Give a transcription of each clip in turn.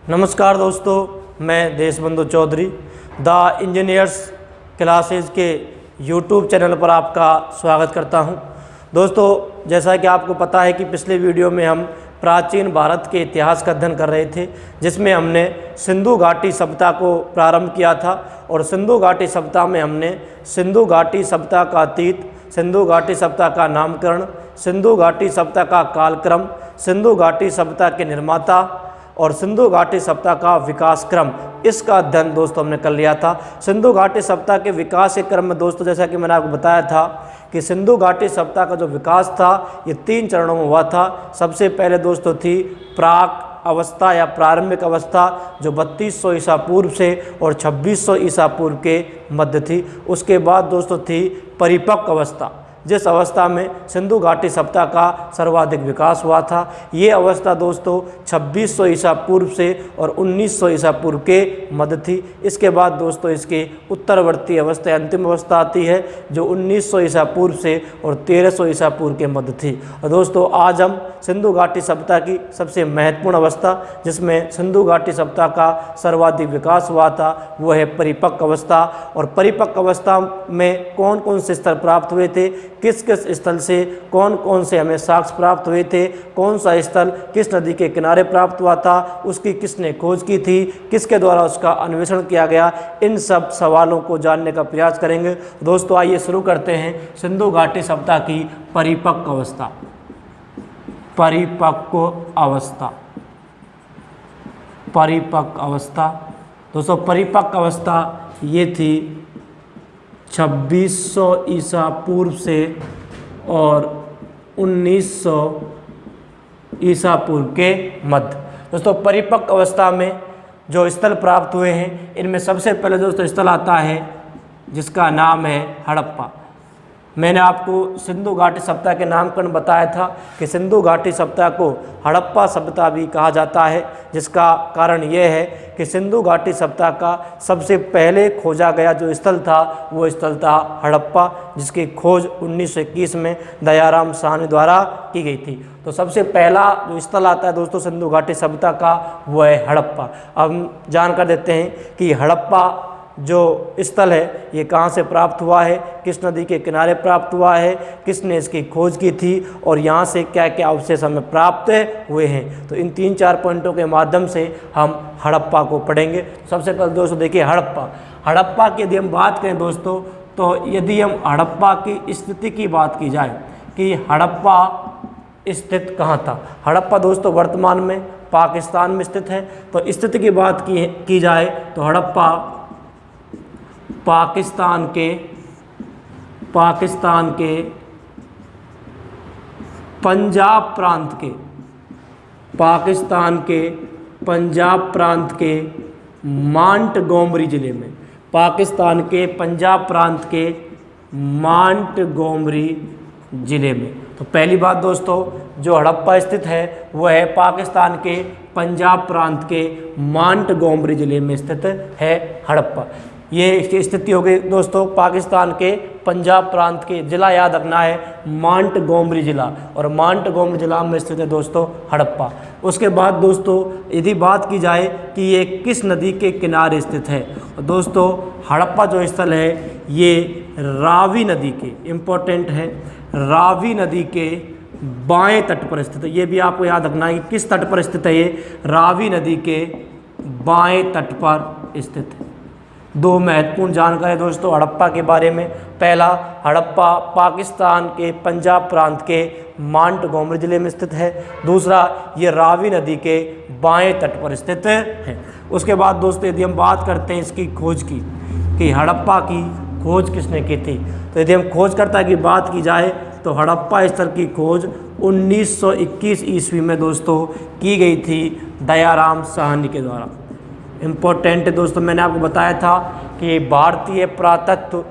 नमस्कार दोस्तों, मैं Deshbandhu Chaudhary the engineers classes के यूट्यूब चैनल पर आपका स्वागत करता हूं। दोस्तों, जैसा कि आपको पता है कि पिछले वीडियो में हम प्राचीन भारत के इतिहास का अध्ययन कर रहे थे, जिसमें हमने सिंधु घाटी सभ्यता को प्रारंभ किया था। और सिंधु घाटी सभ्यता में हमने सिंधु घाटी सभ्यता का अतीत, सिंधु घाटी सभ्यता का नामकरण, सिंधु घाटी सभ्यता का कालक्रम, सिंधु घाटी सभ्यता के निर्माता और सिंधु घाटी सभ्यता का विकास क्रम, इसका अध्ययन दोस्तों हमने कर लिया था। सिंधु घाटी सभ्यता के विकास के क्रम में दोस्तों, जैसा कि मैंने आपको बताया था कि सिंधु घाटी सभ्यता का जो विकास था ये 3 चरणों में हुआ था। सबसे पहले दोस्तों थी प्राक अवस्था या प्रारंभिक अवस्था, जो 3200 ईसा पूर्व से और 2600 ईसा पूर्व के मध्य थी। उसके बाद दोस्तों थी परिपक्व अवस्था, जिस अवस्था में सिंधु घाटी सभ्यता का सर्वाधिक विकास हुआ था। ये अवस्था दोस्तों 2600 ईसा पूर्व से और 1900 ईसा पूर्व के मध्य थी। इसके बाद दोस्तों इसके उत्तरवर्ती अवस्था, अंतिम अवस्था आती है, जो 1900 ईसा पूर्व से और 1300 ईसा पूर्व के मध्य थी। और दोस्तों आज हम सिंधु घाटी सभ्यता की सबसे महत्वपूर्ण अवस्था, जिसमें सिंधु घाटी सभ्यता का सर्वाधिक विकास हुआ था, वो है परिपक्व अवस्था। और परिपक्व अवस्था में कौन कौन से स्तर प्राप्त हुए थे, किस किस स्थल से कौन कौन से हमें साक्ष्य प्राप्त हुए थे, कौन सा स्थल किस नदी के किनारे प्राप्त हुआ था, उसकी किसने खोज की थी, किसके द्वारा उसका अन्वेषण किया गया, इन सब सवालों को जानने का प्रयास करेंगे। दोस्तों आइए शुरू करते हैं सिंधु घाटी सभ्यता की परिपक्व अवस्था। परिपक्व अवस्था, परिपक्व अवस्था दोस्तों, परिपक्व अवस्था ये थी 2600 ईसा पूर्व से और 1900 ईसा पूर्व के मध्य। दोस्तों परिपक्व अवस्था में जो स्थल प्राप्त हुए हैं, इनमें सबसे पहले दोस्तों स्थल आता है जिसका नाम है हड़प्पा। मैंने आपको सिंधु घाटी सभ्यता के नामकरण बताया था कि सिंधु घाटी सभ्यता को हड़प्पा सभ्यता भी कहा जाता है, जिसका कारण यह है कि सिंधु घाटी सभ्यता का सबसे पहले खोजा गया जो स्थल था वो स्थल था हड़प्पा, जिसकी खोज 1921 में दयाराम साहनी द्वारा की गई थी। तो सबसे पहला जो स्थल आता है दोस्तों सिंधु घाटी सभ्यता का, वो है हड़प्पा। अब हम जानकर देते हैं कि हड़प्पा जो स्थल है ये कहाँ से प्राप्त हुआ है, किस नदी के किनारे प्राप्त हुआ है, किसने इसकी खोज की थी और यहाँ से क्या क्या अवशेष हमें प्राप्त हुए हैं। तो इन 3-4 पॉइंटों के माध्यम से हम हड़प्पा को पढ़ेंगे। सबसे पहले दोस्तों देखिए हड़प्पा की यदि हम बात करें दोस्तों, तो यदि हम हड़प्पा की स्थिति की बात की जाए कि हड़प्पा स्थित कहाँ था। हड़प्पा दोस्तों वर्तमान में पाकिस्तान में स्थित है। तो स्थिति की बात की जाए तो हड़प्पा पाकिस्तान के पंजाब प्रांत के मांटगोमरी जिले में, पाकिस्तान के पंजाब प्रांत के मांटगोमरी जिले में। तो पहली बात दोस्तों, जो हड़प्पा स्थित है वह है पाकिस्तान के पंजाब प्रांत के मांटगोमरी जिले में स्थित है हड़प्पा। ये इसकी स्थिति हो गई दोस्तों पाकिस्तान के पंजाब प्रांत के, जिला याद रखना है मांटगोमरी जिला, और मांटगोमरी जिला में स्थित है दोस्तों हड़प्पा। उसके बाद दोस्तों यदि बात की जाए कि ये किस नदी के किनारे स्थित है, दोस्तों हड़प्पा जो स्थल है ये रावी नदी के, इम्पोर्टेंट है, रावी नदी के बाएं तट पर स्थित है। ये भी आपको याद रखना है कि किस तट पर स्थित है, ये रावी नदी के बाएं तट पर स्थित है। 2 महत्वपूर्ण जानकारी दोस्तों हड़प्पा के बारे में। पहला, हड़प्पा पाकिस्तान के पंजाब प्रांत के मांटगोमरी जिले में स्थित है। दूसरा, ये रावी नदी के बाएं तट पर स्थित है। उसके बाद दोस्तों यदि हम बात करते हैं इसकी खोज की कि हड़प्पा की खोज किसने की थी, तो यदि हम खोजकर्ता की बात की जाए तो हड़प्पा स्थल की खोज 1921 ईस्वी में दोस्तों की गई थी दयाराम साहनी के द्वारा। इम्पोर्टेंट है दोस्तों, मैंने आपको बताया था कि भारतीय पुरातत्व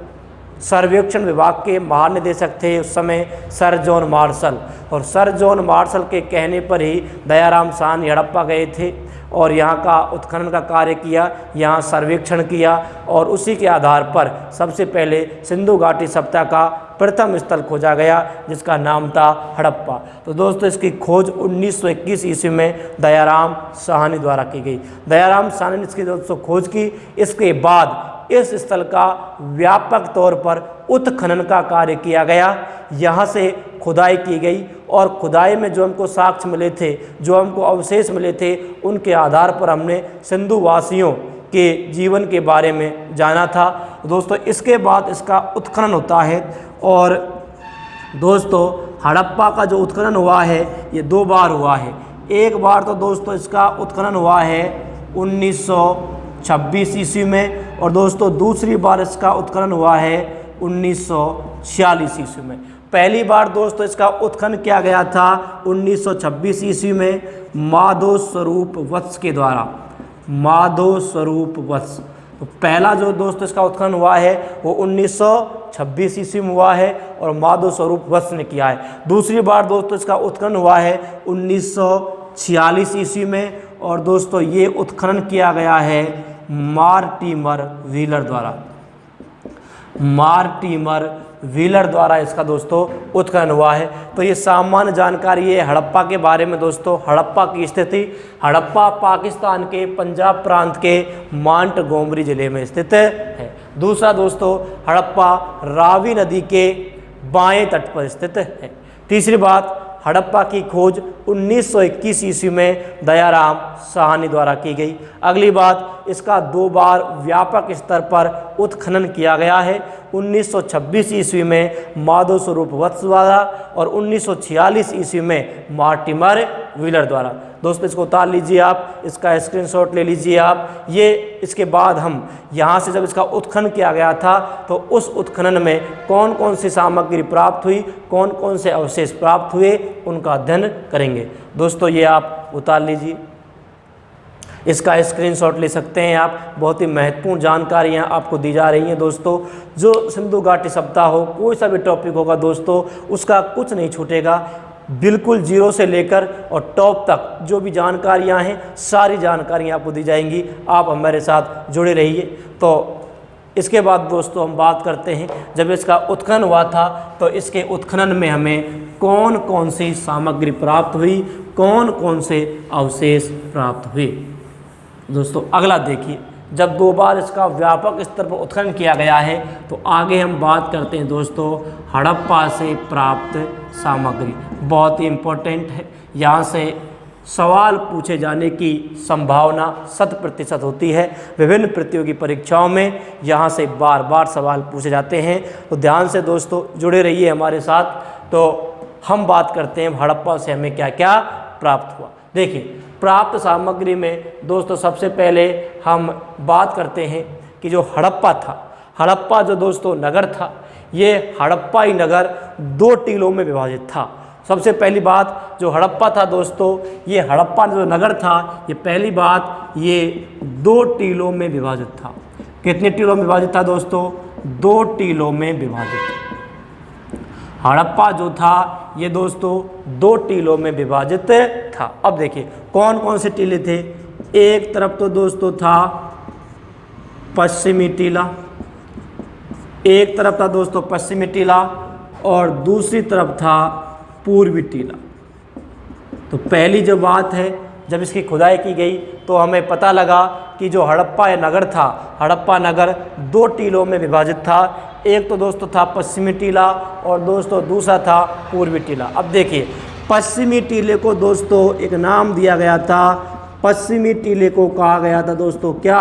सर्वेक्षण विभाग के महानिदेशक थे उस समय सर जॉन मार्शल, और सर जॉन मार्शल के कहने पर ही दयाराम साहनी हड़प्पा गए थे और यहाँ का उत्खनन का कार्य किया, यहाँ सर्वेक्षण किया और उसी के आधार पर सबसे पहले सिंधु घाटी सभ्यता का प्रथम स्थल खोजा गया जिसका नाम था हड़प्पा। तो दोस्तों इसकी खोज 1921 ईस्वी में दयाराम साहनी द्वारा की गई। दयाराम साहनी ने इसकी दोस्तों खोज की। इसके बाद इस स्थल का व्यापक तौर पर उत्खनन का कार्य किया गया। यहाँ से खुदाई की गई और खुदाई में जो हमको साक्ष्य मिले थे, जो हमको अवशेष मिले थे, उनके आधार पर हमने सिंधु वासियों के जीवन के बारे में जाना था। दोस्तों इसके बाद इसका उत्खनन होता है और दोस्तों हड़प्पा का जो उत्खनन हुआ है ये 2 बार हुआ है। एक बार तो दोस्तों इसका उत्खनन हुआ है 1926 ईस्वी में और दोस्तों दूसरी बार इसका उत्खनन हुआ है 1946 ईस्वी में। पहली बार दोस्तों इसका उत्खनन किया गया था 1926 ईस्वी में माधव स्वरूप वत्स के द्वारा। माधव स्वरूप वत्स, तो पहला जो दोस्तों इसका उत्खनन हुआ है वो 1926 ईस्वी में हुआ है और माधव स्वरूप वत्स ने किया है। दूसरी बार दोस्तों इसका उत्खनन हुआ है 1946 ईस्वी में और दोस्तों ये उत्खनन किया गया है मार्टिमर व्हीलर द्वारा। मार्टिमर व्हीलर द्वारा इसका दोस्तों उत्खनन हुआ है। तो ये सामान्य जानकारी है हड़प्पा के बारे में। दोस्तों हड़प्पा की स्थिति, हड़प्पा पाकिस्तान के पंजाब प्रांत के मांटगोमरी जिले में स्थित है। दूसरा दोस्तों हड़प्पा रावी नदी के बाएं तट पर स्थित है। तीसरी बात, हड़प्पा की खोज 1921 ईस्वी में दयाराम साहनी द्वारा की गई। अगली बात, इसका 2 बार व्यापक स्तर पर उत्खनन किया गया है, 1926 ईस्वी में माधव स्वरूप वत्स द्वारा और 1946 ईस्वी में मार्टिमर व्हीलर द्वारा। दोस्तों इसको उतार लीजिए आप, इसका स्क्रीनशॉट ले लीजिए आप। ये इसके बाद हम यहाँ से जब इसका उत्खनन किया गया था तो उस उत्खनन में कौन कौन सी सामग्री प्राप्त हुई, कौन कौन से अवशेष प्राप्त हुए, उनका अध्ययन करेंगे। दोस्तों ये आप उतार लीजिए, इसका स्क्रीनशॉट ले सकते हैं आप। बहुत ही महत्वपूर्ण जानकारियाँ आपको दी जा रही हैं दोस्तों। जो सिंधु घाटी सप्ताह हो, कोई सा भी टॉपिक होगा दोस्तों, उसका कुछ नहीं छूटेगा। बिल्कुल जीरो से लेकर और टॉप तक जो भी जानकारियाँ हैं, सारी जानकारियाँ आपको दी जाएंगी। आप हमारे साथ जुड़े रहिए। तो इसके बाद दोस्तों हम बात करते हैं, जब इसका उत्खनन हुआ था तो इसके उत्खनन में हमें कौन कौन सी सामग्री प्राप्त हुई, कौन कौन से अवशेष प्राप्त हुए। दोस्तों अगला देखिए, जब 2 बार इसका व्यापक स्तर पर उत्खनन किया गया है तो आगे हम बात करते हैं दोस्तों हड़प्पा से प्राप्त सामग्री। बहुत ही इम्पोर्टेंट है, यहाँ से सवाल पूछे जाने की संभावना 100% होती है। विभिन्न प्रतियोगी परीक्षाओं में यहाँ से बार बार सवाल पूछे जाते हैं, तो ध्यान से दोस्तों जुड़े रहिए हमारे साथ। तो हम बात करते हैं हड़प्पा से हमें क्या क्या प्राप्त हुआ। देखिए, प्राप्त सामग्री में दोस्तों सबसे पहले हम बात करते हैं कि जो हड़प्पा था, हड़प्पा जो दोस्तों नगर था, ये हड़प्पाई नगर 2 टीलों में विभाजित था। सबसे पहली बात, जो हड़प्पा था दोस्तों, ये हड़प्पा जो नगर था, ये पहली बात ये 2 टीलों में विभाजित था। कितने टीलों में विभाजित था दोस्तों? 2 टीलों में विभाजित। हड़प्पा जो था ये दोस्तों 2 टीलों में विभाजित था। अब देखिए कौन कौन से टीले थे। एक तरफ तो दोस्तों था पश्चिमी टीला, एक तरफ था दोस्तों पश्चिमी टीला और दूसरी तरफ था पूर्वी टीला। तो पहली जो बात है, जब इसकी खुदाई की गई तो हमें पता लगा कि जो हड़प्पा नगर था, हड़प्पा नगर 2 टीलों में विभाजित था। एक तो दोस्तों था पश्चिमी टीला और दोस्तों दूसरा था पूर्वी टीला। अब देखिए, पश्चिमी टीले को दोस्तों एक नाम दिया गया था। पश्चिमी टीले को कहा गया था दोस्तों क्या?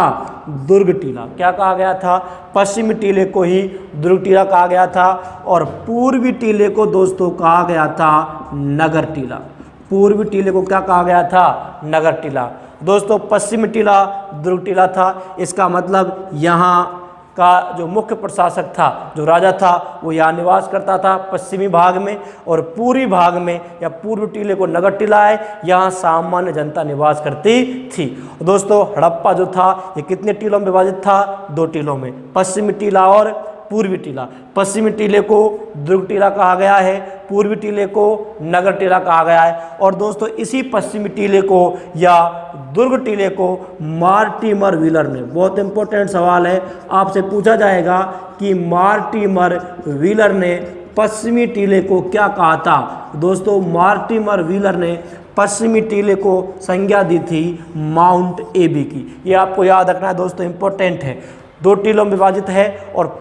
दुर्ग टीला। क्या कहा गया था? पश्चिमी टीले को ही दुर्ग टीला कहा गया था और पूर्वी टीले को दोस्तों कहा गया था नगर टीला। पूर्वी टीले को क्या कहा गया था? नगर टीला। दोस्तों पश्चिमी टीला दुर्ग टीला था। इसका मतलब यहाँ का जो मुख्य प्रशासक था, जो राजा था, वो यहाँ निवास करता था पश्चिमी भाग में, और पूर्वी भाग में या पूर्व टीले को नगर टीला है, यहाँ सामान्य जनता निवास करती थी। दोस्तों हड़प्पा जो था ये कितने टीलों में विभाजित था? 2 टीलों में, पश्चिमी टीला और पूर्वी टीला। पश्चिमी टीले को दुर्ग टीला कहा गया है, पूर्वी टीले को नगर टीला कहा गया है। और दोस्तों इसी पश्चिमी टीले को या दुर्ग टीले को मार्टिमर व्हीलर ने, बहुत इंपॉर्टेंट सवाल है, आपसे पूछा जाएगा कि मार्टिमर व्हीलर ने पश्चिमी टीले को क्या कहा था दोस्तों? मॉर्टिमर व्हीलर ने पश्चिमी टीले को संज्ञा दी थी माउंट एबी की। ये आपको याद रखना है दोस्तों, इंपॉर्टेंट है। 2 टीलों में विभाजित है और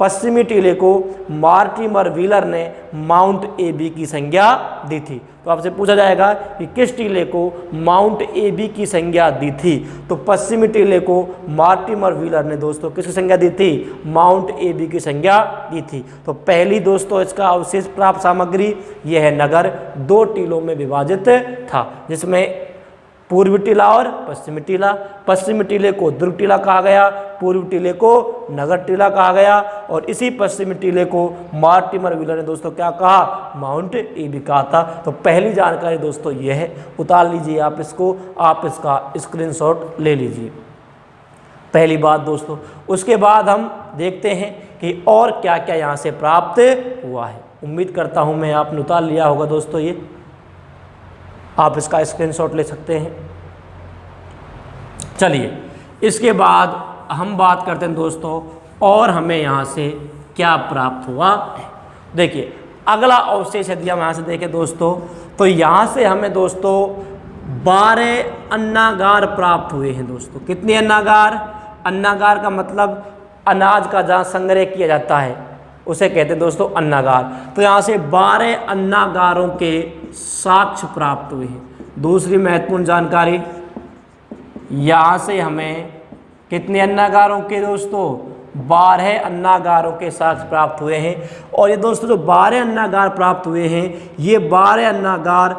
पश्चिमी टीले को मॉर्टिमर व्हीलर ने माउंट एबी की संज्ञा दी थी। तो आपसे पूछा जाएगा कि किस टीले को माउंट एबी की संज्ञा दी थी? तो पश्चिमी टीले को मॉर्टिमर व्हीलर ने दोस्तों किसकी संज्ञा दी थी? माउंट एबी की संज्ञा दी थी। तो पहली दोस्तों इसका अवशेष प्राप्त सामग्री यह है नगर 2 टीलों में विभाजित था, जिसमें पूर्वी टीला और पश्चिमी टीला। पश्चिमी टीले को दुर्ग टीला कहा गया, पूर्वी टीले को नगर टीला कहा गया और इसी पश्चिमी टीले को मॉर्टिमर व्हीलर ने दोस्तों क्या कहा? माउंट एबी कहा था। तो पहली जानकारी दोस्तों यह है, उतार लीजिए आप इसको, आप इसका स्क्रीनशॉट ले लीजिए। पहली बात दोस्तों, उसके बाद हम देखते हैं कि और क्या क्या यहाँ से प्राप्त हुआ है। उम्मीद करता हूँ मैं आपने उतार लिया होगा दोस्तों, ये आप इसका स्क्रीनशॉट ले सकते हैं। चलिए इसके बाद हम बात करते हैं दोस्तों और हमें यहाँ से क्या प्राप्त हुआ। देखिए अगला अवशेष यदि हम यहाँ से देखें दोस्तों, तो यहाँ से हमें दोस्तों 12 अन्नागार प्राप्त हुए हैं दोस्तों। कितने अन्नागार? अन्नागार का मतलब अनाज का जहाँ संग्रह किया जाता है उसे कहते हैं दोस्तों अन्नागार। तो यहाँ से 12 अन्नागारों के साक्ष्य प्राप्त हुए हैं। दूसरी महत्वपूर्ण जानकारी, यहाँ से हमें कितने अन्नागारों के दोस्तों? 12 अन्नागारों के साक्ष्य प्राप्त हुए हैं। और ये दोस्तों जो 12 अन्नागार प्राप्त हुए हैं, ये 12 अन्नागार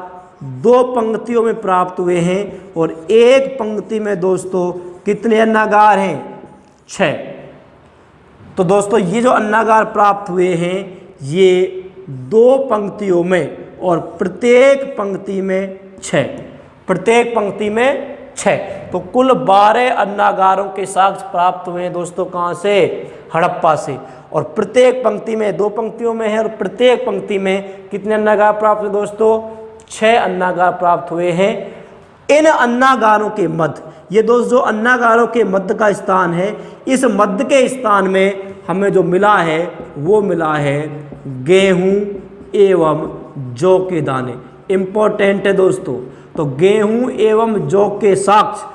2 पंक्तियों में प्राप्त हुए हैं और एक पंक्ति में दोस्तों कितने अन्नागार हैं? 6। तो दोस्तों ये जो अन्नागार प्राप्त हुए हैं ये 2 पंक्तियों में और प्रत्येक पंक्ति में 6, प्रत्येक पंक्ति में 6। तो कुल 12 अन्नागारों के साक्ष्य प्राप्त हुए हैं दोस्तों। कहाँ से? हड़प्पा से। और प्रत्येक पंक्ति में 2 पंक्तियों में है और प्रत्येक पंक्ति में कितने अन्नागार प्राप्त हुए दोस्तों? 6 अन्नागार प्राप्त हुए हैं। इन अन्नागारों के मध्य, ये दोस्त जो अन्नागारों के मध्य का स्थान है, इस मध्य के स्थान में हमें जो मिला है वो मिला है गेहूं एवं जौ के दाने। इंपॉर्टेंट है दोस्तों। तो गेहूं एवं जौ के साक्ष्य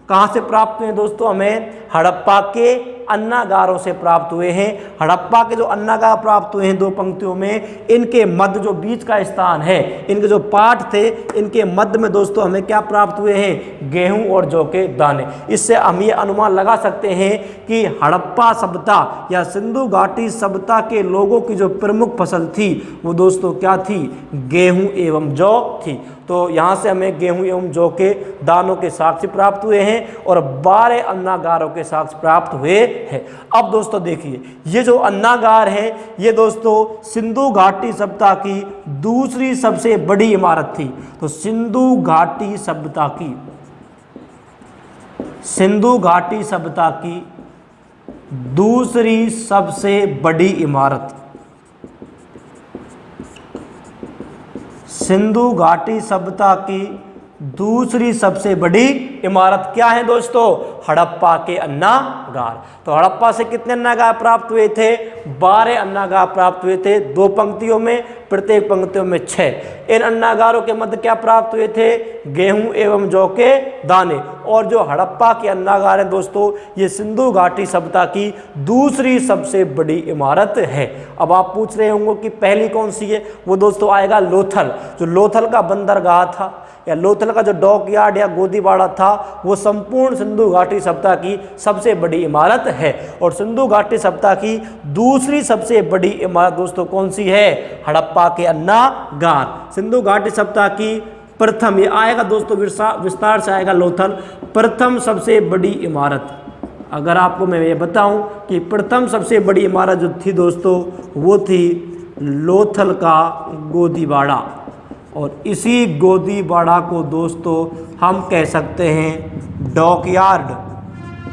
कहाँ से प्राप्त हुए दोस्तों? हमें हड़प्पा के अन्नागारों से प्राप्त हुए हैं। हड़प्पा के जो अन्नागार प्राप्त हुए हैं 2 पंक्तियों में, इनके मध्य जो बीच का स्थान है, इनके जो पाठ थे, इनके मध्य में दोस्तों हमें क्या प्राप्त हुए हैं? गेहूं और जौ के दाने। इससे हम ये अनुमान लगा सकते हैं कि हड़प्पा सभ्यता या सिंधु घाटी सभ्यता के लोगों की जो प्रमुख फसल थी वो दोस्तों क्या थी? गेहूं एवं जौ थी। तो यहाँ से हमें गेहूं एवं जौ के दानों के साक्ष्य प्राप्त हुए हैं और 12 अन्नागारों के साक्ष्य प्राप्त हुए हैं। अब दोस्तों देखिए, ये जो अन्नागार है ये दोस्तों सिंधु घाटी सभ्यता की दूसरी सबसे बड़ी इमारत थी। तो सिंधु घाटी सभ्यता की दूसरी सबसे बड़ी इमारत, सिंधु घाटी सभ्यता की दूसरी सबसे बड़ी इमारत क्या है दोस्तों? हड़प्पा के अन्नागार। तो हड़प्पा से कितने अन्नागार प्राप्त हुए थे? 12 अन्नागार प्राप्त हुए थे, 2 पंक्तियों में, प्रत्येक पंक्तियों में 6। इन अन्नागारों के मध्य क्या प्राप्त हुए थे? गेहूं एवं जौ के दाने। और जो हड़प्पा के अन्नागार है दोस्तों, ये सिंधु घाटी सभ्यता की दूसरी सबसे बड़ी इमारत है। अब आप पूछ रहे होंगे कि पहली कौन सी है? वो दोस्तों आएगा लोथल। जो लोथल का बंदरगाह था या लोथल का जो डॉक यार्ड या गोदीबाड़ा था, वो संपूर्ण सिंधु घाटी सभ्यता की सबसे बड़ी इमारत है। और सिंधु घाटी सभ्यता की दूसरी सबसे बड़ी इमारत दोस्तों कौन सी है? हड़प्पा के अन्नागार। सिंधु घाटी सभ्यता की प्रथम, ये आएगा दोस्तों विस्तार से आएगा लोथल, प्रथम सबसे बड़ी इमारत। अगर आपको मैं ये बताऊं कि प्रथम सबसे बड़ी इमारत जो थी दोस्तों वो थी लोथल का गोदीबाड़ा। और इसी गोदीबाड़ा को दोस्तों हम कह सकते हैं डॉक यार्ड,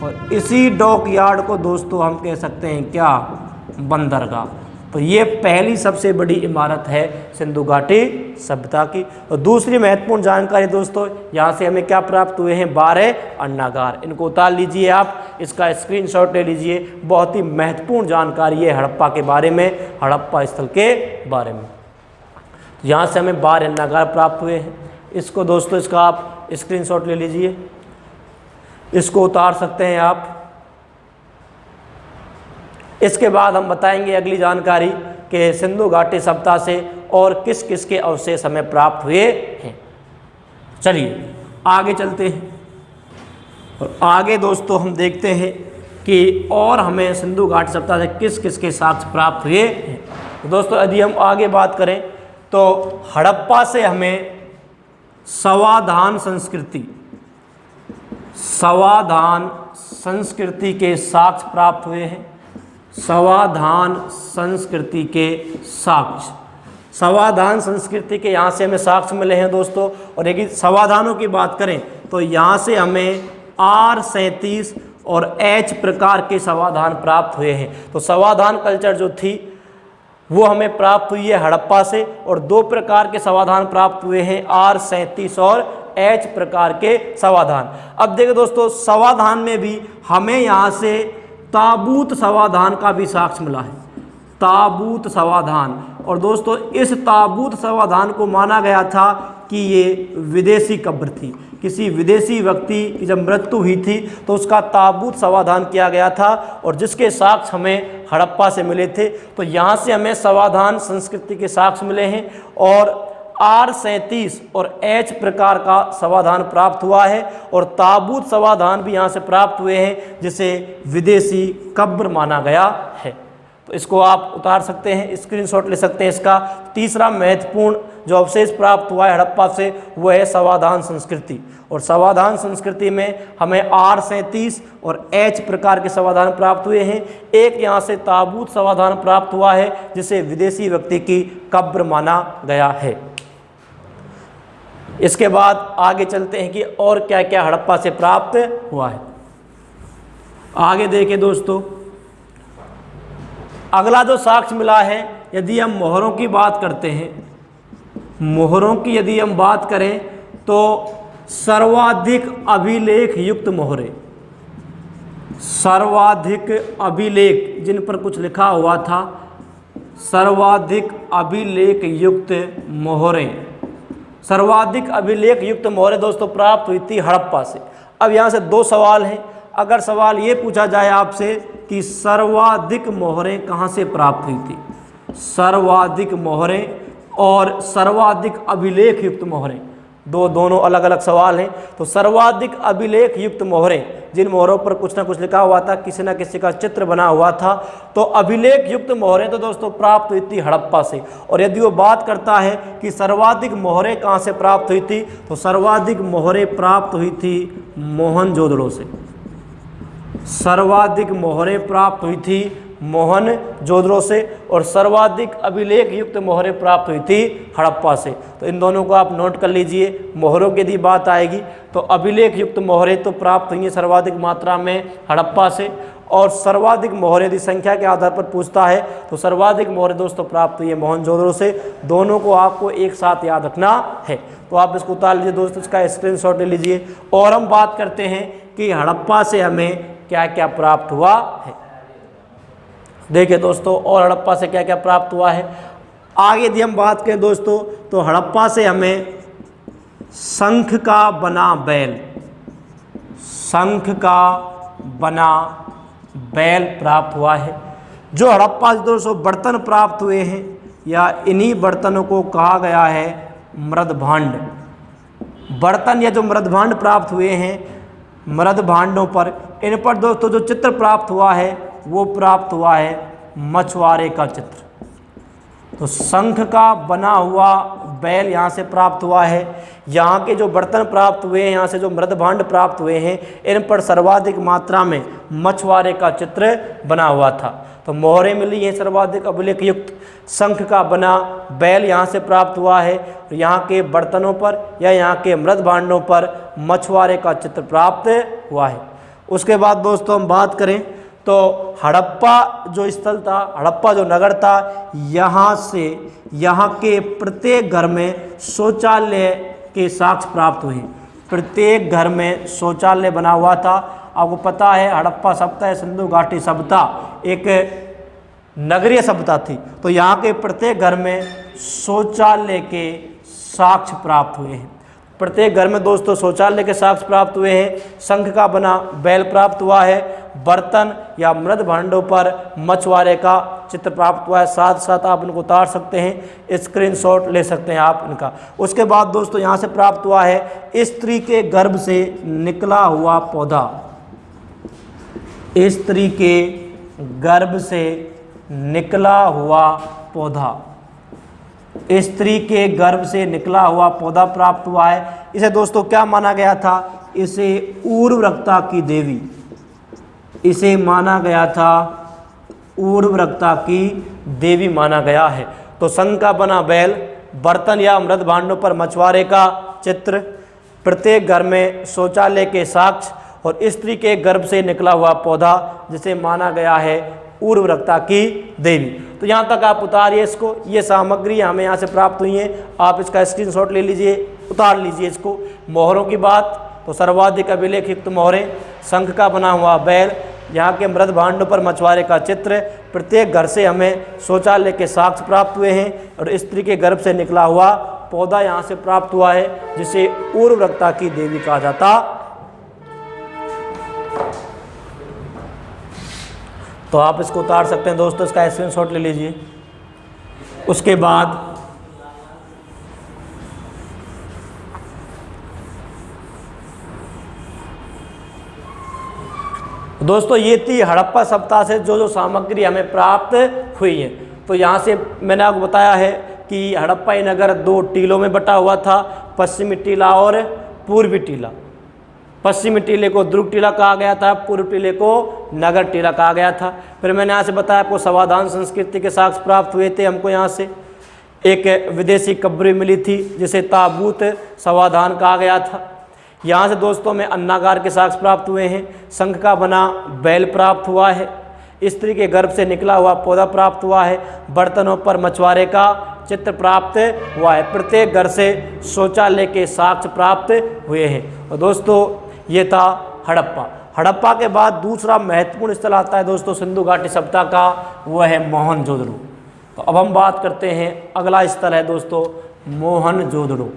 और इसी डॉक यार्ड को दोस्तों हम कह सकते हैं क्या? बंदरगाह। तो ये पहली सबसे बड़ी इमारत है सिंधु घाटी सभ्यता की। और दूसरी महत्वपूर्ण जानकारी दोस्तों, यहाँ से हमें क्या प्राप्त हुए हैं, 12 अन्नागार। इनको उतार लीजिए, आप इसका स्क्रीनशॉट ले लीजिए। बहुत ही महत्वपूर्ण जानकारी है हड़प्पा के बारे में, हड़प्पा स्थल के बारे में। तो यहाँ से हमें 12 अन्नागार प्राप्त हुए हैं। इसको दोस्तों, इसका आप स्क्रीनशॉट ले लीजिए, इसको उतार सकते हैं आप। इसके बाद हम बताएंगे अगली जानकारी कि सिंधु घाटी सभ्यता से और किस किस के अवशेष हमें प्राप्त हुए हैं। चलिए आगे चलते हैं और आगे दोस्तों हम देखते हैं कि और हमें सिंधु घाटी सभ्यता से किस किस के साक्ष्य प्राप्त हुए हैं। तो दोस्तों यदि हम आगे बात करें तो हड़प्पा से हमें सवाधान संस्कृति के साक्ष्य प्राप्त हुए हैं। सवाधान संस्कृति के साक्ष्य, सवाधान संस्कृति के यहाँ से हमें साक्ष्य मिले हैं दोस्तों। और यदि सवाधानों की बात करें तो यहाँ से हमें R37 और H प्रकार के सवाधान प्राप्त हुए हैं। तो सवाधान कल्चर जो थी वो हमें प्राप्त हुई है हड़प्पा से, और 2 प्रकार के सवाधान प्राप्त हुए हैं, R37 और H प्रकार के सवाधान। अब देखो दोस्तों, सवाधान में भी हमें यहाँ से ताबूत सवाधान का भी साक्ष्य मिला है, ताबूत सवाधान। और दोस्तों इस ताबूत सवाधान को माना गया था कि ये विदेशी कब्र थी, किसी विदेशी व्यक्ति की जब मृत्यु हुई थी तो उसका ताबूत सवाधान किया गया था, और जिसके साक्ष्य हमें हड़प्पा से मिले थे। तो यहाँ से हमें सवाधान संस्कृति के साक्ष्य मिले हैं, और R37 और H प्रकार का समाधान प्राप्त हुआ है, और ताबूत समाधान भी यहाँ से प्राप्त हुए हैं, जिसे विदेशी कब्र माना गया है। तो इसको आप उतार सकते हैं, स्क्रीनशॉट ले सकते हैं इसका। तीसरा महत्वपूर्ण जो अवशेष प्राप्त हुआ है हड़प्पा से वो है सवाधान संस्कृति, और सवाधान संस्कृति में हमें R37 और H प्रकार के समाधान प्राप्त हुए हैं। एक यहाँ से ताबूत समाधान प्राप्त हुआ है, जिसे विदेशी व्यक्ति की कब्र माना गया है। इसके बाद आगे चलते हैं कि और क्या क्या हड़प्पा से प्राप्त हुआ है। आगे देखें दोस्तों, अगला जो साक्ष्य मिला है, यदि हम मोहरों की बात करते हैं, मोहरों की यदि हम बात करें तो सर्वाधिक अभिलेख युक्त मोहरे, सर्वाधिक अभिलेख जिन पर कुछ लिखा हुआ था, सर्वाधिक अभिलेख युक्त मोहरें, सर्वाधिक अभिलेख युक्त मोहरें दोस्तों प्राप्त हुई थी हड़प्पा से। अब यहाँ से 2 सवाल हैं। अगर सवाल ये पूछा जाए आपसे कि सर्वाधिक मोहरें कहाँ से प्राप्त हुई थी, सर्वाधिक मोहरें और सर्वाधिक अभिलेख युक्त मोहरें, दोनों अलग अलग सवाल हैं। तो सर्वाधिक अभिलेख युक्त मोहरें, जिन मोहरों पर कुछ ना कुछ लिखा हुआ था, किसी ना किसी का चित्र बना हुआ था, तो अभिलेख युक्त मोहरें तो दोस्तों प्राप्त हुई थी हड़प्पा से। और यदि वो बात करता है कि सर्वाधिक मोहरें कहाँ से प्राप्त हुई थी, तो सर्वाधिक मोहरें प्राप्त हुई थी मोहनजोदड़ो से, सर्वाधिक मोहरें प्राप्त हुई थी मोहनजोदड़ो से, और सर्वाधिक अभिलेख युक्त मोहरें प्राप्त हुई थी हड़प्पा से। तो इन दोनों को आप नोट कर लीजिए। मोहरों की यदि बात आएगी तो अभिलेख युक्त मोहरें तो प्राप्त हुई हैं सर्वाधिक मात्रा में हड़प्पा से, और सर्वाधिक मोहरें यदि संख्या के आधार पर पूछता है तो सर्वाधिक मोहरें दोस्तों प्राप्त हुई है मोहनजोदड़ो से। दोनों को आपको एक साथ याद रखना है। तो आप इसको उतार लीजिए दोस्तों, इसका स्क्रीनशॉट ले लीजिए। और हम बात करते हैं कि हड़प्पा से हमें क्या क्या प्राप्त हुआ है। देखिए दोस्तों, और हड़प्पा से क्या क्या प्राप्त हुआ है। आगे यदि हम बात करें दोस्तों तो हड़प्पा से हमें शंख का बना बैल, शंख का बना बैल प्राप्त हुआ है। जो हड़प्पा से दोस्तों बर्तन प्राप्त हुए हैं, या इन्हीं बर्तनों को कहा गया है मृदभांड। बर्तन या जो मृदभांड प्राप्त हुए हैं, मृदभांडों पर, इन पर दोस्तों जो चित्र प्राप्त हुआ है वो प्राप्त हुआ है मछुआरे का चित्र। तो शंख का बना हुआ बैल यहाँ से प्राप्त हुआ है। यहाँ के जो बर्तन प्राप्त हुए हैं, यहाँ से जो मृदभांड प्राप्त हुए हैं, इन पर सर्वाधिक मात्रा में मछुआरे का चित्र बना हुआ था। तो मोहरें मिली हैं सर्वाधिक अभिलेख युक्त, शंख का बना बैल यहाँ से प्राप्त हुआ है, और यहाँ के बर्तनों पर या यहाँ के मृदभांडों पर मछुआरे का चित्र प्राप्त हुआ है। उसके बाद दोस्तों हम बात करें तो हड़प्पा जो स्थल था, हड़प्पा जो नगर था, यहाँ से यहाँ के प्रत्येक घर में शौचालय के साक्ष्य प्राप्त हुए। प्रत्येक घर में शौचालय बना हुआ था। आपको पता है हड़प्पा सभ्यता, सिंधु घाटी सभ्यता एक नगरीय सभ्यता थी, तो यहाँ के प्रत्येक घर में शौचालय के साक्ष्य प्राप्त हुए हैं। प्रत्येक घर में दोस्तों शौचालय के साक्ष्य प्राप्त हुए हैं। शंख का बना बैल प्राप्त हुआ है। बर्तन या मृद भांडों पर मछुआरे का चित्र प्राप्त हुआ है। साथ साथ आप इनको उतार सकते हैं, स्क्रीनशॉट ले सकते हैं आप इनका। उसके बाद दोस्तों यहाँ से प्राप्त हुआ है स्त्री के गर्भ से निकला हुआ पौधा। स्त्री के गर्भ से निकला हुआ पौधा, स्त्री के गर्भ से निकला हुआ पौधा प्राप्त हुआ है। इसे दोस्तों क्या माना गया था? इसे उर्वरकता की देवी, इसे माना गया था उर्वरकता की देवी माना गया है। तो शंख का बना बैल, बर्तन या मृद भांडों पर मछुआरे का चित्र, प्रत्येक घर में शौचालय के साक्ष्य और स्त्री के गर्भ से निकला हुआ पौधा जिसे माना गया है उर्वरकता की देवी। तो यहाँ तक आप उतारिए इसको। ये सामग्री हमें यहाँ से प्राप्त हुई है, आप इसका स्क्रीनशॉट ले लीजिए, उतार लीजिए इसको। मोहरों की बात तो सर्वाधिक अभिलेख युक्त मोहरें, शंख का बना हुआ बैल, यहाँ के मृद भांडों पर मछुआरे का चित्र, प्रत्येक घर से हमें शौचालय के साक्ष्य प्राप्त हुए हैं और स्त्री के गर्भ से निकला हुआ पौधा यहाँ से प्राप्त हुआ है जिसे उर्वरकता की देवी कहा जाता। तो आप इसको उतार सकते हैं दोस्तों, इसका स्क्रीनशॉट ले लीजिए। उसके बाद दोस्तों ये थी हड़प्पा सभ्यता से जो सामग्री हमें प्राप्त हुई है। तो यहाँ से मैंने आपको बताया है कि हड़प्पाई नगर 2 टीलों में बटा हुआ था, पश्चिमी टीला और पूर्वी टीला। पश्चिमी टीले को दुर्ग टीला कहा गया था, पूर्व टीले को नगर टीला कहा गया था। फिर मैंने यहाँ से बताया आपको समाधान संस्कृति के साक्ष्य प्राप्त हुए थे हमको। यहाँ से एक विदेशी कब्र मिली थी जिसे ताबूत समाधान कहा गया था। यहाँ से दोस्तों में अन्नागार के साक्ष्य प्राप्त हुए हैं। शंख का बना बैल प्राप्त हुआ है। स्त्री के गर्भ से निकला हुआ पौधा प्राप्त हुआ है। बर्तनों पर मछुआरे का चित्र प्राप्त हुआ है। प्रत्येक घर से शौचालय के साक्ष्य प्राप्त हुए हैं। और दोस्तों ये था हड़प्पा। हड़प्पा के बाद दूसरा महत्वपूर्ण स्थल आता है दोस्तों सिंधु घाटी सभ्यता का, वो है मोहनजोदड़ो। तो अब हम बात करते हैं, अगला स्थल है दोस्तों मोहनजोदड़ो।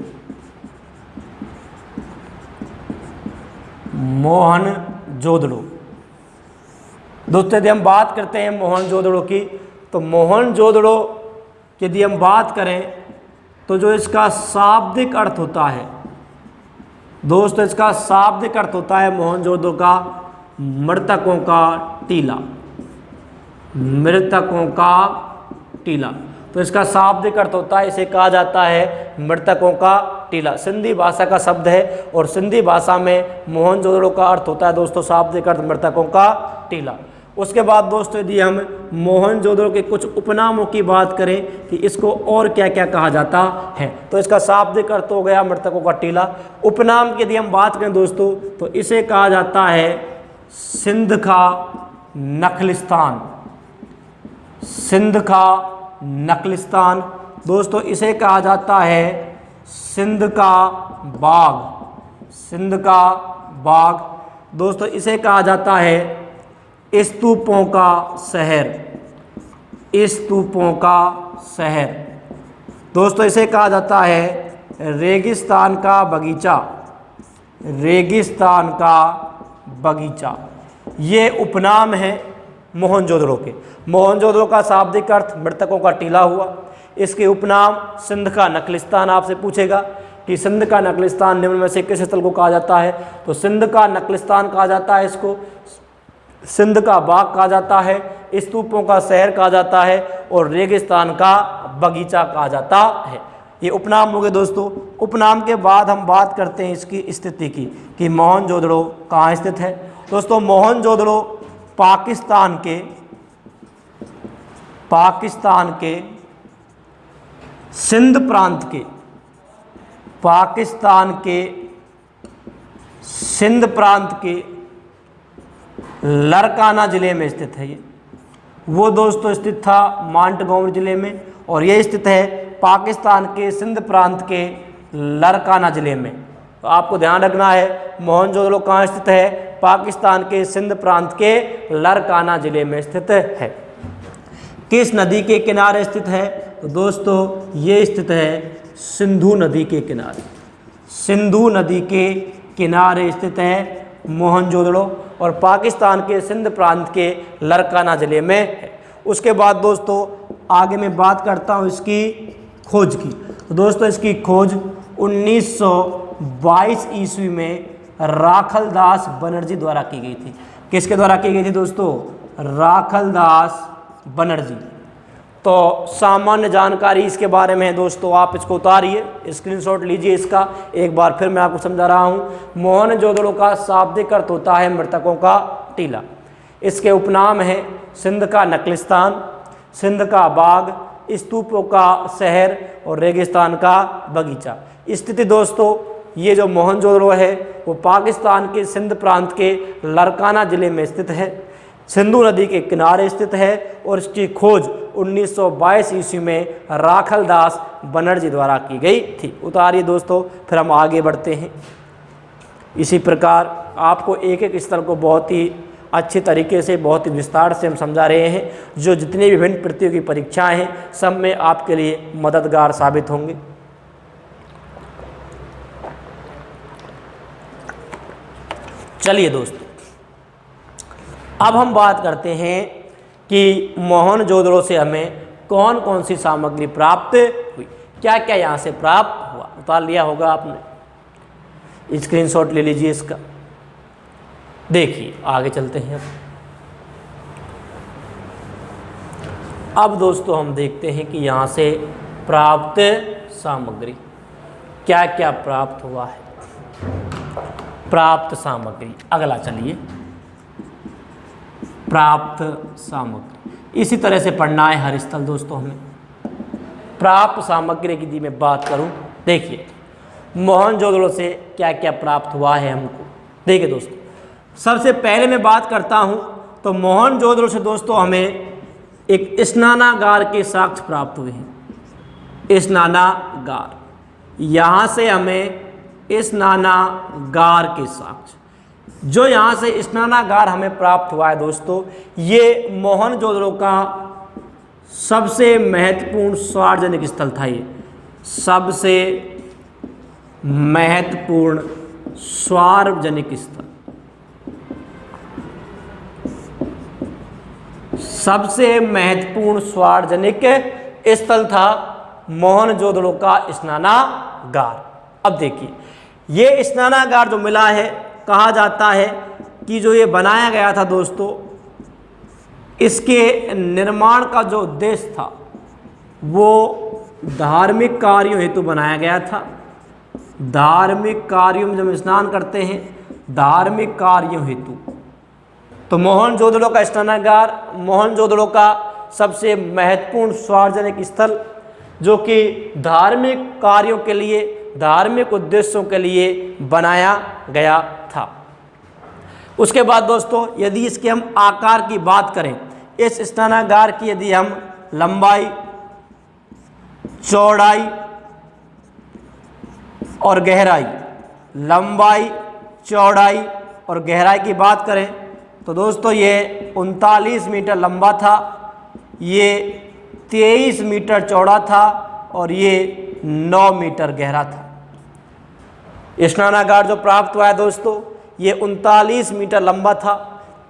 मोहनजोदड़ो दोस्तों यदि हम बात करते हैं मोहनजोदड़ो की, तो मोहनजोदड़ो यदि हम बात करें तो जो इसका शाब्दिक अर्थ होता है दोस्तों, इसका शाब्दिक अर्थ होता है मोहनजोदड़ो का मृतकों का टीला। मृतकों का टीला, तो इसका शाब्दिक अर्थ होता है, इसे कहा जाता है मृतकों का टीला। सिंधी भाषा का शब्द है और सिंधी भाषा में मोहनजोदड़ो का अर्थ होता है दोस्तों शाब्दिक अर्थ मृतकों का टीला। उसके बाद दोस्तों यदि हम मोहनजोदड़ो के कुछ उपनामों की बात करें कि इसको और क्या क्या कहा जाता है, तो इसका शाब्दिक अर्थ हो गया मृतकों का टीला। उपनाम की यदि हम बात करें दोस्तों तो इसे कहा जाता है सिंध का नखलिस्तान। सिंध का नखलिस्तान दोस्तों इसे कहा जाता है सिंध का बाग। सिंध का बाग दोस्तों इसे कहा जाता है स्तूपों का शहर। स्तूपों का शहर दोस्तों इसे कहा जाता है रेगिस्तान का बगीचा। रेगिस्तान का बगीचा, ये उपनाम है मोहनजोदड़ो के। मोहनजोदड़ो का शाब्दिक अर्थ मृतकों का टीला हुआ। इसके उपनाम सिंध का नखलिस्तान आपसे पूछेगा कि सिंध का नखलिस्तान निम्न में से किस स्थल को कहा जाता है, तो सिंध का नखलिस्तान कहा जाता है इसको, सिंध का बाग कहा जाता है, स्तूपों का शहर कहा जाता है और रेगिस्तान का बगीचा कहा जाता है। ये उपनाम हो गए दोस्तों। उपनाम के बाद हम बात करते हैं इसकी स्थिति की कि मोहनजोदड़ो कहाँ स्थित है। दोस्तों मोहनजोदड़ो पाकिस्तान के सिंध प्रांत के, पाकिस्तान के सिंध प्रांत के लरकाना ज़िले में स्थित है। ये वो दोस्तों स्थित था माउंटगोमरी ज़िले में, और ये स्थित है पाकिस्तान के सिंध प्रांत के लरकाना ज़िले में। तो आपको ध्यान रखना है मोहनजोदड़ो कहाँ स्थित है, पाकिस्तान के सिंध प्रांत के लरकाना ज़िले में स्थित है। किस नदी के किनारे स्थित है, तो दोस्तों ये स्थित है सिंधु नदी के किनारे। सिंधु नदी के किनारे स्थित है मोहनजोदड़ो, और पाकिस्तान के सिंध प्रांत के लरकाना ज़िले में है। उसके बाद दोस्तों आगे मैं बात करता हूँ इसकी खोज की। तो दोस्तों इसकी खोज 1922 ईस्वी में राखलदास बनर्जी द्वारा की गई थी। किसके द्वारा की गई थी दोस्तों, राखलदास बनर्जी। तो सामान्य जानकारी इसके बारे में है दोस्तों, आप इसको उतारिए, स्क्रीनशॉट लीजिए इसका। एक बार फिर मैं आपको समझा रहा हूँ। मोहनजोदड़ो का शाब्दिक अर्थ होता है मृतकों का टीला। इसके उपनाम है सिंध का नकलिस्तान, सिंध का बाग, स्तूपों का शहर और रेगिस्तान का बगीचा। स्थिति दोस्तों ये जो मोहनजोदड़ो है वो पाकिस्तान के सिंध प्रांत के लरकाना ज़िले में स्थित है, सिंधु नदी के किनारे स्थित है, और इसकी खोज 1922 ईस्वी में राखलदास बनर्जी द्वारा की गई थी। उतारिए दोस्तों, फिर हम आगे बढ़ते हैं। इसी प्रकार आपको एक एक स्थल को बहुत ही अच्छे तरीके से, बहुत ही विस्तार से हम समझा रहे हैं, जो जितनी विभिन्न प्रतियोगी परीक्षाएं हैं सब में आपके लिए मददगार साबित होंगे। चलिए दोस्तों, अब हम बात करते हैं कि मोहनजोदड़ो से हमें कौन कौन सी सामग्री प्राप्त हुई, क्या क्या यहाँ से प्राप्त हुआ। उतार लिया होगा आपने, स्क्रीनशॉट ले लीजिए इसका। देखिए आगे चलते हैं। अब दोस्तों हम देखते हैं कि यहाँ से प्राप्त सामग्री क्या क्या प्राप्त हुआ है। प्राप्त सामग्री, अगला चलिए, प्राप्त सामग्री इसी तरह से पढ़ना है हर स्थल दोस्तों हमें। प्राप्त सामग्री की यदि मैं बात करूं, देखिए मोहनजोदड़ो से क्या क्या प्राप्त हुआ है हमको। देखिए दोस्तों, सबसे पहले मैं बात करता हूं तो मोहनजोदड़ो से दोस्तों हमें एक स्नानागार के साक्ष्य प्राप्त हुए हैं। स्नानागार, यहाँ से हमें स्नानागार के साक्ष्य, जो यहाँ से स्नानागार हमें प्राप्त हुआ है दोस्तों, ये मोहनजोदड़ो का सबसे महत्वपूर्ण सार्वजनिक स्थल था। ये सबसे महत्वपूर्ण सार्वजनिक स्थल, सबसे महत्वपूर्ण सार्वजनिक स्थल था मोहनजोदड़ो का स्नानागार। अब देखिए, ये स्नानागार जो मिला है, कहा जाता है कि जो ये बनाया गया था दोस्तों, इसके निर्माण का जो उद्देश्य था वो धार्मिक कार्यों हेतु बनाया गया था। धार्मिक कार्यों में जब स्नान करते हैं, धार्मिक कार्यों हेतु, तो मोहनजोदड़ो का स्नानागार मोहनजोदड़ो का सबसे महत्वपूर्ण सार्वजनिक स्थल, जो कि धार्मिक कार्यों के लिए, धार्मिक उद्देश्यों के लिए बनाया गया था। उसके बाद दोस्तों यदि इसके हम आकार की बात करें, इस स्नानागार की यदि हम लंबाई, चौड़ाई और गहराई, लंबाई, चौड़ाई और गहराई की बात करें तो दोस्तों ये 39 मीटर लंबा था, ये 23 मीटर चौड़ा था और ये 9 मीटर गहरा था। स्नानागार जो प्राप्त हुआ है दोस्तों, ये 39 मीटर लंबा था,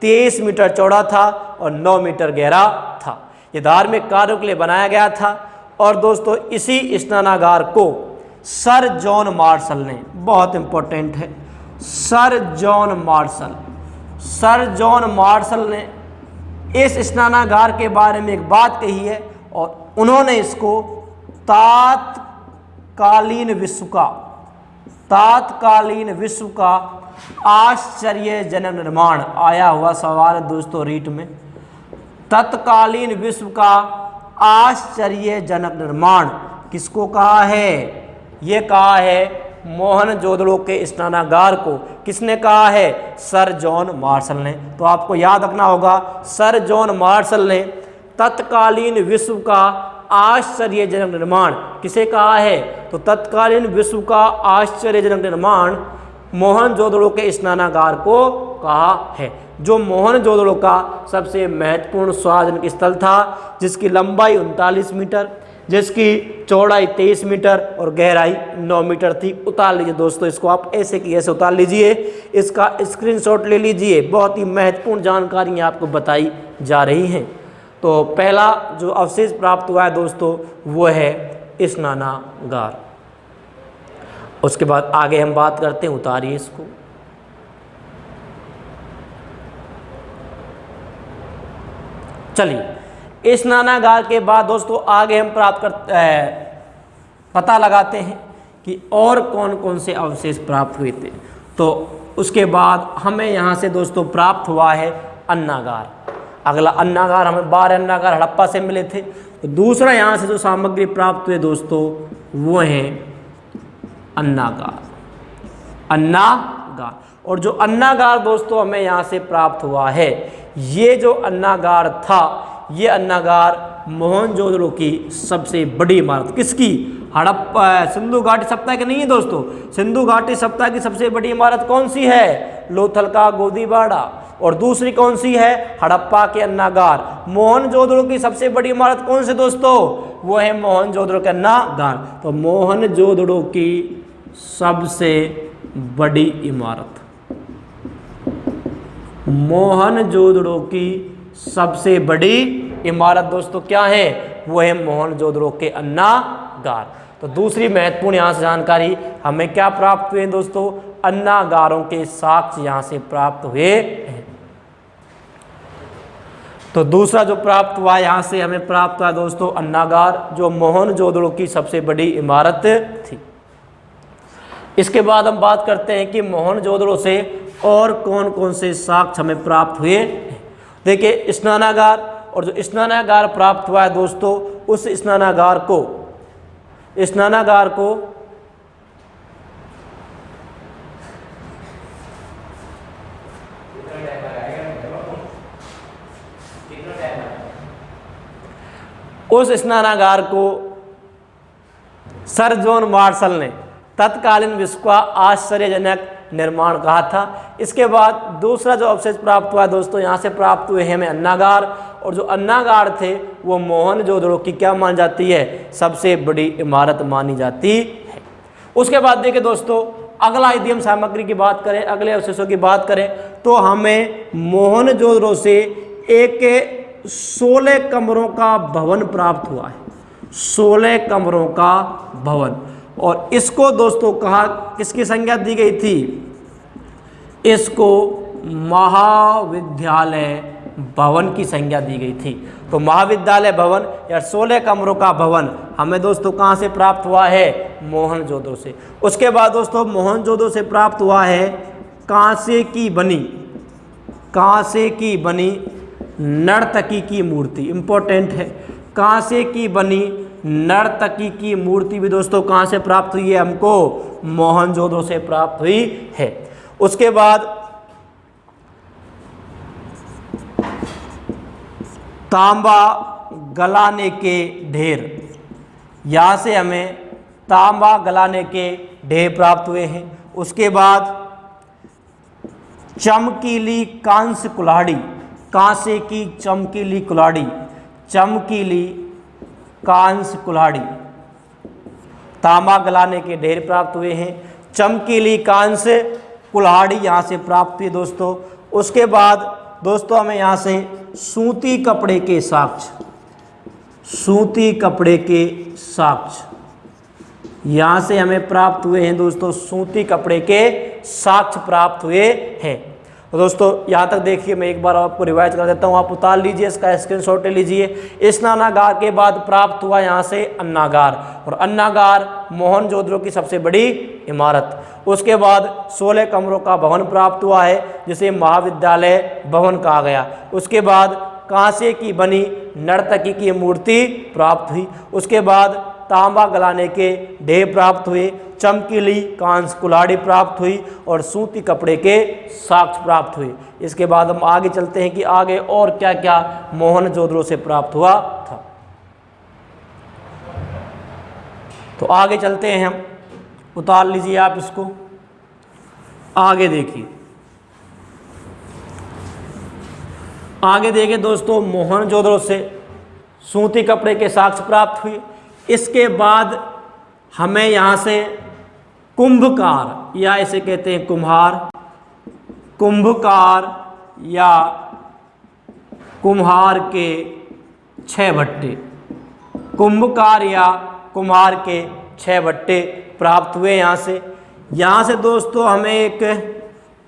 23 मीटर चौड़ा था और 9 मीटर गहरा था। ये धार्मिक कार्यों के लिए बनाया गया था। और दोस्तों इसी स्नानागार को सर जॉन मार्शल ने, बहुत इंपॉर्टेंट है, सर जॉन मार्शल ने इस स्नानागार के बारे में एक बात कही है और उन्होंने इसको तात्कालीन विश्व का आश्चर्यजनक निर्माण, आया हुआ सवाल है दोस्तों रीट में, तत्कालीन विश्व का आश्चर्यजनक निर्माण किसको कहा है? ये कहा है मोहनजोदड़ो के स्नानागार को किसने कहा है? सर जॉन मार्शल ने। तो आपको याद रखना होगा, सर जॉन मार्शल ने तत्कालीन विश्व का आश्चर्यजनक निर्माण किसे कहा है? तो तत्कालीन विश्व का आश्चर्यजनक निर्माण मोहनजोदड़ो के स्नानागार को कहा है, जो मोहनजोदड़ो का सबसे महत्वपूर्ण सार्वजनिक स्थल था, जिसकी लंबाई 39 मीटर, जिसकी चौड़ाई 23 मीटर और गहराई 9 मीटर थी। उतार लीजिए दोस्तों, इसको आप ऐसे की ऐसे उतार लीजिए, इसका स्क्रीनशॉट ले लीजिए। बहुत ही महत्वपूर्ण जानकारी आपको बताई जा रही हैं। तो पहला जो अवशेष प्राप्त हुआ है दोस्तों, वो है स्नानागार। उसके बाद आगे हम बात करते हैं, उतारिए इसको। चलिए, स्नानागार के बाद दोस्तों आगे हम पता लगाते हैं कि और कौन कौन से अवशेष प्राप्त हुए थे। तो उसके बाद हमें यहाँ से दोस्तों प्राप्त हुआ है अन्नागार। अगला अन्नागार, हमें 12 अन्नागार हड़प्पा से मिले थे। तो दूसरा यहाँ से जो सामग्री प्राप्त हुए दोस्तों, वो हैं अन्नागार। अन्नागार, और जो अन्नागार दोस्तों हमें यहाँ से प्राप्त हुआ है, ये जो अन्नागार था, ये अन्नागार मोहनजोदड़ो की सबसे बड़ी इमारत, किसकी? हड़प्पा सिंधु घाटी सप्ताह की नहीं है दोस्तों। सिंधु घाटी सप्ताह की सबसे बड़ी इमारत कौन सी है? लोथल का गोदीबाड़ा। और दूसरी कौन सी है? हड़प्पा के अन्नागार। मोहनजोदड़ो की सबसे बड़ी इमारत कौन सी दोस्तों? वो है मोहनजोदड़ो के अन्नागार। तो मोहनजोदड़ो की सबसे बड़ी इमारत, मोहनजोदड़ो की सबसे बड़ी इमारत दोस्तों क्या है? वो है मोहनजोदड़ो के अन्नागार। तो दूसरी महत्वपूर्ण यहाँ से जानकारी हमें क्या प्राप्त हुए दोस्तों? अन्नागारों के साक्ष्य यहाँ से प्राप्त हुए हैं। तो दूसरा जो प्राप्त हुआ यहाँ से हमें प्राप्त हुआ दोस्तों अन्नागार, जो मोहनजोदड़ो की सबसे बड़ी इमारत थी। इसके बाद हम बात करते हैं कि मोहनजोदड़ो से और कौन कौन से साक्ष्य हमें प्राप्त हुए। देखिए, स्नानागार, और जो स्नानागार प्राप्त हुआ है दोस्तों, उस स्नानागार को सर जॉन मार्शल ने तत्कालीन विश्व का आश्चर्यजनक निर्माण कहा था। इसके बाद दूसरा जो अवशेष प्राप्त हुआ दोस्तों, यहाँ से प्राप्त हुए हैं हमें अन्नागार, और जो अन्नागार थे वो मोहनजोदड़ो की क्या मानी जाती है? सबसे बड़ी इमारत मानी जाती है। उसके बाद देखिए दोस्तों, अगला यदि हम सामग्री की बात करें, अगले अवशेषों की बात करें, तो हमें मोहनजोदड़ो से एक 16 कमरों का भवन प्राप्त हुआ है। 16 कमरों का भवन, और इसको दोस्तों कहा, किसकी संज्ञा दी गई थी? इसको महाविद्यालय भवन की संज्ञा दी गई थी। तो महाविद्यालय भवन या 16 कमरों का भवन हमें दोस्तों कहाँ से प्राप्त हुआ है? मोहनजोदड़ो से। उसके बाद दोस्तों मोहनजोदड़ो से प्राप्त हुआ है कांसे की बनी नर्तकी की मूर्ति। इंपॉर्टेंट है, कांसे की बनी नर्तकी की मूर्ति भी दोस्तों कहाँ से प्राप्त हुई है? हमको मोहनजोदड़ो से प्राप्त हुई है। उसके बाद तांबा गलाने के ढेर, यहाँ से हमें तांबा गलाने के ढेर प्राप्त हुए हैं। उसके बाद चमकीली कांस्य कुल्हाड़ी, कांसे की चमकीली कुल्हाड़ी, चमकीली कांस्य कुल्हाड़ी, तांबा गलाने के ढेर प्राप्त हुए हैं। चमकीली कांस्य कुल्हाड़ी यहाँ से प्राप्त हुई दोस्तों। उसके बाद दोस्तों हमें यहाँ से सूती कपड़े के साक्ष्य, सूती कपड़े के साक्ष्य यहाँ से हमें प्राप्त हुए हैं दोस्तों। सूती कपड़े के साक्ष्य प्राप्त हुए हैं। तो दोस्तों यहाँ तक देखिए, मैं एक बार आपको रिवाइज कर देता हूँ, आप उतार लीजिए, इसका स्क्रीनशॉट ले लीजिए। स्नानागार के बाद प्राप्त हुआ यहाँ से अन्नागार, और अन्नागार मोहनजोदड़ो की सबसे बड़ी इमारत। उसके बाद 16 कमरों का भवन प्राप्त हुआ है, जिसे महाविद्यालय भवन कहा गया। उसके बाद कांसे की बनी नर्तकी की मूर्ति प्राप्त हुई। उसके बाद तांबा गलाने के ढेर प्राप्त हुए, चमकीली कांस कुल्हाड़ी प्राप्त हुई और सूती कपड़े के साक्ष्य प्राप्त हुए। इसके बाद हम आगे चलते हैं कि आगे और क्या क्या मोहनजोदड़ो से प्राप्त हुआ था। तो आगे चलते हैं हम, उतार लीजिए आप इसको, आगे देखिए। आगे देखिए दोस्तों, मोहनजोदड़ो से सूती कपड़े के साक्ष्य प्राप्त हुए। इसके बाद हमें यहाँ से कुंभकार या इसे कहते हैं कुम्हार, कुंभकार या कुम्हार के 6 भट्टे, कुंभकार या कुम्हार के 6 भट्टे प्राप्त हुए। यहाँ से दोस्तों हमें एक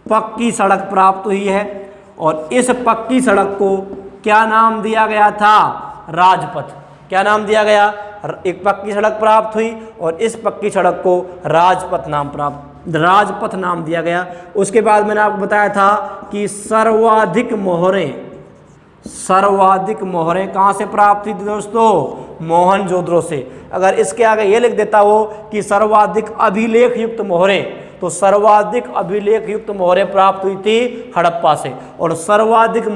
पक्की सड़क प्राप्त हुई है और इस पक्की सड़क को क्या नाम दिया गया था? राजपथ। क्या नाम दिया गया? एक पक्की सड़क प्राप्त हुई और इस पक्की सड़क को राजपथ नाम दिया गया। उसके बाद मैंने आपको बताया था कि सर्वाधिक मोहरें कहाँ से प्राप्त हुई थी दोस्तों? मोहनजोदड़ो से। अगर इसके आगे ये लिख देता हो कि सर्वाधिक अभिलेख युक्त मोहरें, तो सर्वाधिक अभिलेख युक्त मोहरें प्राप्त हुई थी हड़प्पा से, और सर्वाधिक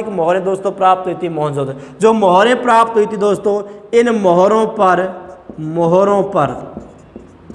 मोहरें दोस्तों प्राप्त हुई थी मोहनजोदड़ो। जो मोहरें प्राप्त हुई थी दोस्तों, इन मोहरों पर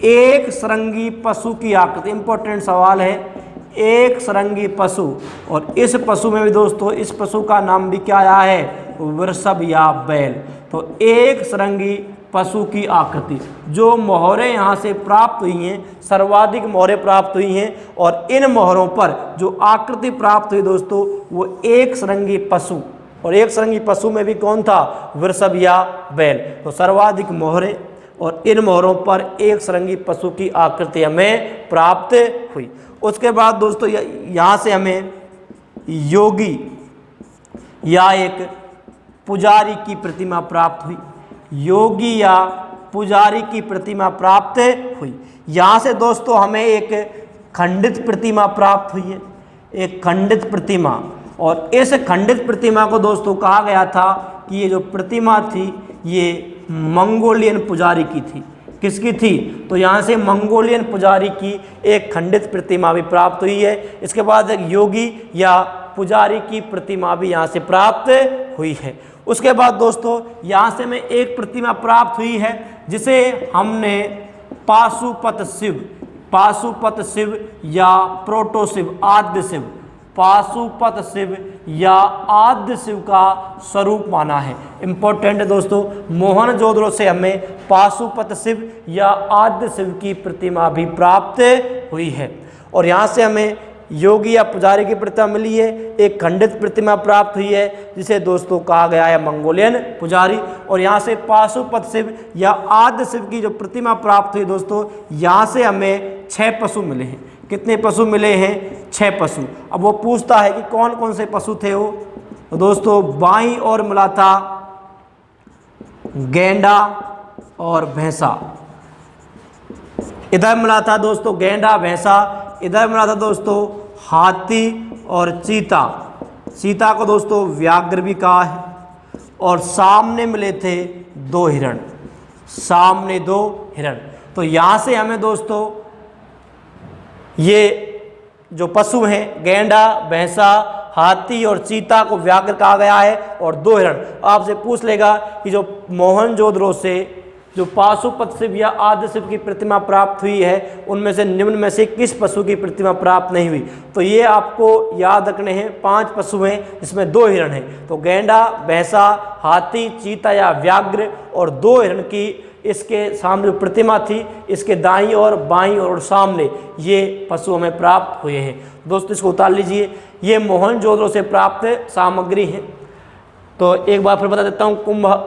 एक सरंगी पशु की आकृति, इंपॉर्टेंट सवाल है, एक सरंगी पशु, और इस पशु में भी दोस्तों इस पशु का नाम भी क्या आया है? वृषभ या बैल। तो एक सरंगी पशु की आकृति, जो मोहरें यहाँ से प्राप्त हुई हैं, सर्वाधिक मोहरें प्राप्त हुई हैं, और इन मोहरों पर जो आकृति प्राप्त हुई दोस्तों वो एक सरंगी पशु, और एक सरंगी पशु में भी कौन था? वृषभ या बैल। तो सर्वाधिक मोहरें और इन मोहरों पर एक सरंगी पशु की आकृति हमें प्राप्त हुई। उसके बाद दोस्तों यहाँ से हमें योगी या एक पुजारी की प्रतिमा प्राप्त हुई, योगी या पुजारी की प्रतिमा प्राप्त हुई। यहाँ से दोस्तों हमें एक खंडित प्रतिमा प्राप्त हुई है, एक खंडित प्रतिमा, और इस खंडित प्रतिमा को दोस्तों कहा गया था कि ये जो प्रतिमा थी ये मंगोलियन पुजारी की थी। किसकी थी? तो यहाँ से मंगोलियन पुजारी की एक खंडित प्रतिमा भी प्राप्त हुई है। इसके बाद एक योगी या पुजारी की प्रतिमा भी यहाँ से प्राप्त हुई है। उसके बाद दोस्तों यहाँ से हमें एक प्रतिमा प्राप्त हुई है जिसे हमने पाशुपत शिव या प्रोटो शिव, आद्य शिव, पाशुपत शिव या आद्य शिव का स्वरूप माना है। इंपॉर्टेंट है दोस्तों, मोहनजोदड़ो से हमें पाशुपत शिव या आद्य शिव की प्रतिमा भी प्राप्त हुई है। और यहाँ से हमें योगी या पुजारी की प्रतिमा मिली है, एक खंडित प्रतिमा प्राप्त हुई है जिसे दोस्तों कहा गया है मंगोलियन पुजारी। और यहाँ से पाशुपत शिव या आद्य शिव की जो प्रतिमा प्राप्त हुई दोस्तों, यहाँ से हमें 6 पशु मिले हैं। कितने पशु मिले हैं? 6 पशु। अब वो पूछता है कि कौन कौन से पशु थे वो? तो दोस्तों बाईं ओर मिला था गैंडा और भैंसा, इधर मिला था दोस्तों गैंडा भैंसा, इधर मिला था दोस्तों हाथी और चीता, चीता को दोस्तों व्याघ्र भी कहा है, और सामने मिले थे 2 हिरण, सामने 2 हिरण। तो यहाँ से हमें दोस्तों ये जो पशु हैं गैंडा भैंसा हाथी और चीता को व्याघ्र कहा गया है, और 2 हिरण। आपसे पूछ लेगा कि जो मोहनजोदड़ो से जो पाशुपत शिव या आद्य शिव की प्रतिमा प्राप्त हुई है उनमें से निम्न में से किस पशु की प्रतिमा प्राप्त नहीं हुई? तो ये आपको याद रखने हैं, 5 पशु हैं जिसमें 2 हिरण हैं। तो गैंडा भैंसा हाथी चीता या व्याघ्र और 2 हिरण की इसके सामने प्रतिमा थी, इसके दाईं और बाईं और सामने ये पशु हमें प्राप्त हुए हैं। दोस्तों इसको उतार लीजिए, ये मोहनजोदड़ो से प्राप्त सामग्री है। तो एक बार फिर बता देता हूँ,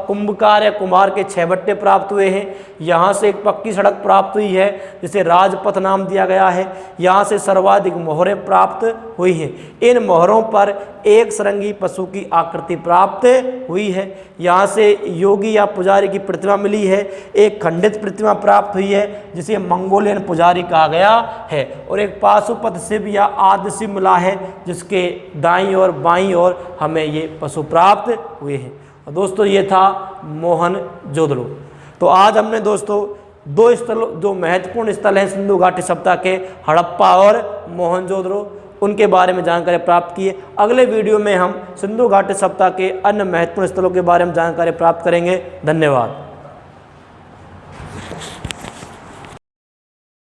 कुंभकार या कुम्हार के 6 भट्टे प्राप्त हुए हैं। यहाँ से एक पक्की सड़क प्राप्त हुई है जिसे राजपथ नाम दिया गया है। यहाँ से सर्वाधिक मोहरें प्राप्त हुई हैं। इन मोहरों पर एक सरंगी पशु की आकृति प्राप्त हुई है। यहाँ से योगी या पुजारी की प्रतिमा मिली है। एक खंडित प्रतिमा प्राप्त हुई है जिसे मंगोलियन पुजारी कहा गया है, और एक पाशुपत शिव या आद्य शिव मिला है जिसके दाईं और बाईं ओर हमें ये पशु प्राप्त हुए हैं। और दोस्तों ये था मोहनजोदड़ो। तो तो आज हमने दोस्तों दो स्थलों, जो महत्वपूर्ण स्थल हैं सिंधु घाटी सभ्यता के, हड़प्पा और मोहनजोदड़ो, उनके बारे में जानकारी प्राप्त की है। अगले वीडियो में हम सिंधु घाटी सभ्यता के अन्य महत्वपूर्ण स्थलों के बारे में जानकारी प्राप्त करेंगे। धन्यवाद।